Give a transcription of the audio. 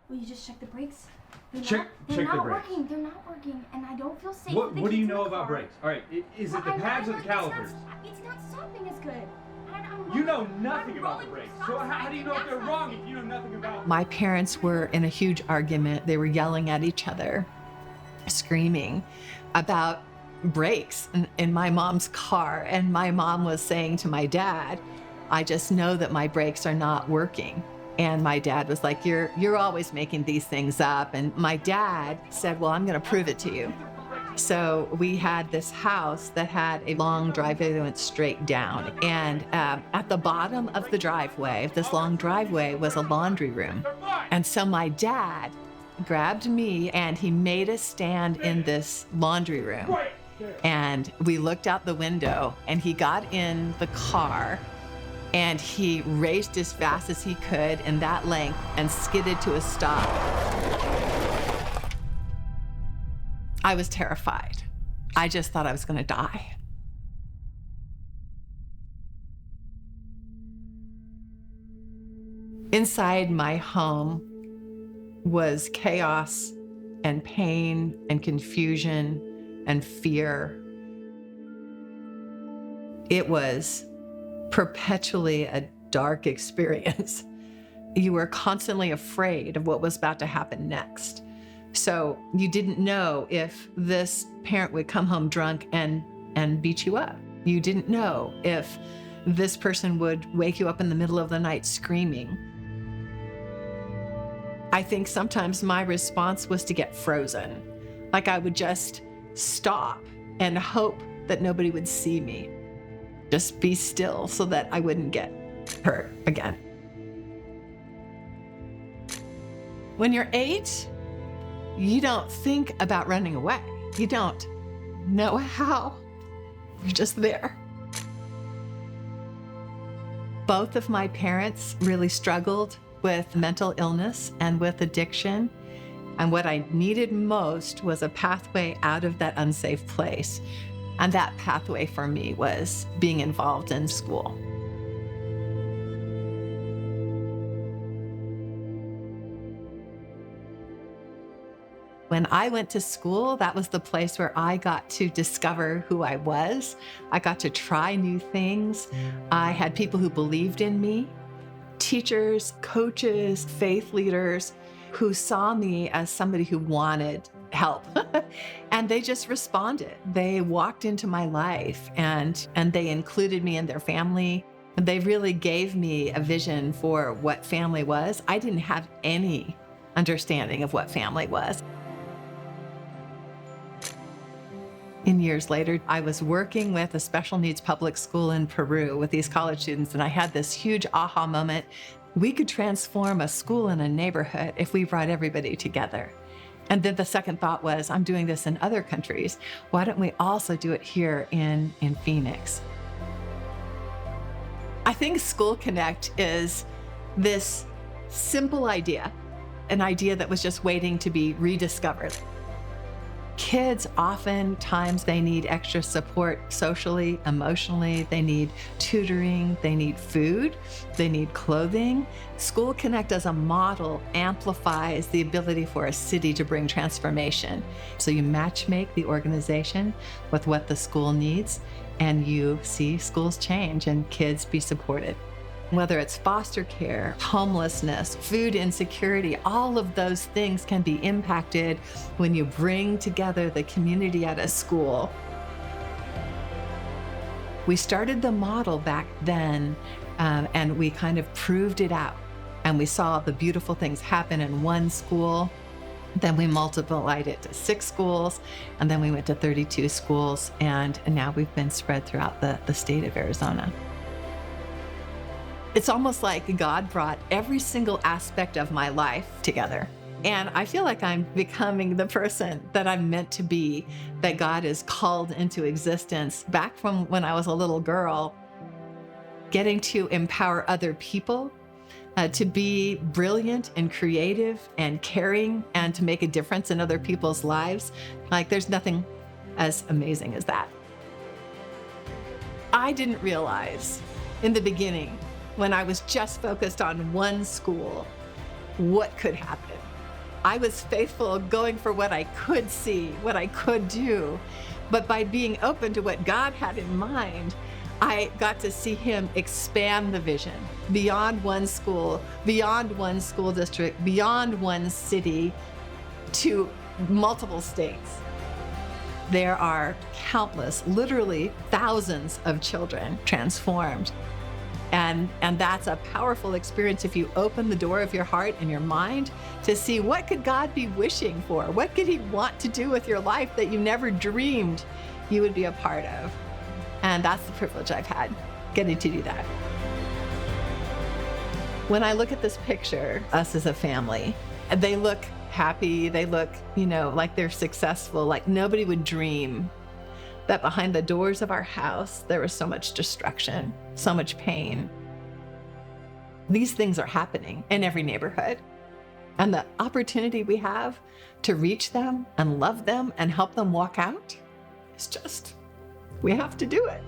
Will you just check the brakes? Check the brakes. They're not working, and I don't feel safe. What do you know about brakes? All right, is it the pads or the calipers? It's not stopping as good. You know nothing about the brakes. So how do you know if they're wrong if you know nothing about them? My parents were in a huge argument. They were yelling at each other, screaming about brakes in my mom's car. And my mom was saying to my dad, I just know that my brakes are not working. And my dad was like, you're always making these things up. And my dad said, well, I'm gonna prove it to you. So we had this house that had a long driveway that went straight down. And at the bottom of the driveway, of this long driveway, was a laundry room. And so my dad grabbed me and he made us stand in this laundry room. And we looked out the window and he got in the car and he raced as fast as he could in that length and skidded to a stop. I was terrified. I just thought I was gonna die. Inside my home was chaos and pain and confusion and fear. It was perpetually a dark experience. You were constantly afraid of what was about to happen next. So you didn't know if this parent would come home drunk and beat you up. You didn't know if this person would wake you up in the middle of the night screaming. I think sometimes my response was to get frozen. Like I would just stop and hope that nobody would see me. Just be still so that I wouldn't get hurt again. When you're 8, you don't think about running away. You don't know how. You're just there. Both of my parents really struggled with mental illness and with addiction. And what I needed most was a pathway out of that unsafe place. And that pathway for me was being involved in school. When I went to school, that was the place where I got to discover who I was. I got to try new things. I had people who believed in me, teachers, coaches, faith leaders who saw me as somebody who wanted help. And they just responded. They walked into my life and they included me in their family. They really gave me a vision for what family was. I didn't have any understanding of what family was. And years later, I was working with a special needs public school in Peru with these college students, and I had this huge aha moment. We could transform a school and a neighborhood if we brought everybody together. And then the second thought was, I'm doing this in other countries. Why don't we also do it here in Phoenix? I think School Connect is this simple idea, an idea that was just waiting to be rediscovered. Kids, oftentimes they need extra support socially, emotionally, they need tutoring, they need food, they need clothing. School Connect as a model amplifies the ability for a city to bring transformation. So you matchmake the organization with what the school needs, and you see schools change and kids be supported. Whether it's foster care, homelessness, food insecurity, all of those things can be impacted when you bring together the community at a school. We started the model back then, and we kind of proved it out. And we saw the beautiful things happen in one school. Then we multiplied it to 6 schools, and then we went to 32 schools, and now we've been spread throughout the state of Arizona. It's almost like God brought every single aspect of my life together. And I feel like I'm becoming the person that I'm meant to be, that God has called into existence back from when I was a little girl, getting to empower other people, to be brilliant and creative and caring and to make a difference in other people's lives. Like there's nothing as amazing as that. I didn't realize in the beginning, when I was just focused on one school, what could happen. I was faithful going for what I could see, what I could do. But by being open to what God had in mind, I got to see him expand the vision beyond one school, beyond one school district, beyond one city to multiple states. There are countless, literally thousands of children transformed. And that's a powerful experience if you open the door of your heart and your mind to see what could God be wishing for? What could he want to do with your life that you never dreamed you would be a part of? And that's the privilege I've had, getting to do that. When I look at this picture, us as a family, they look happy, they look, like they're successful, like nobody would dream that behind the doors of our house, there was so much destruction, so much pain. These things are happening in every neighborhood. And the opportunity we have to reach them and love them and help them walk out is just, we have to do it.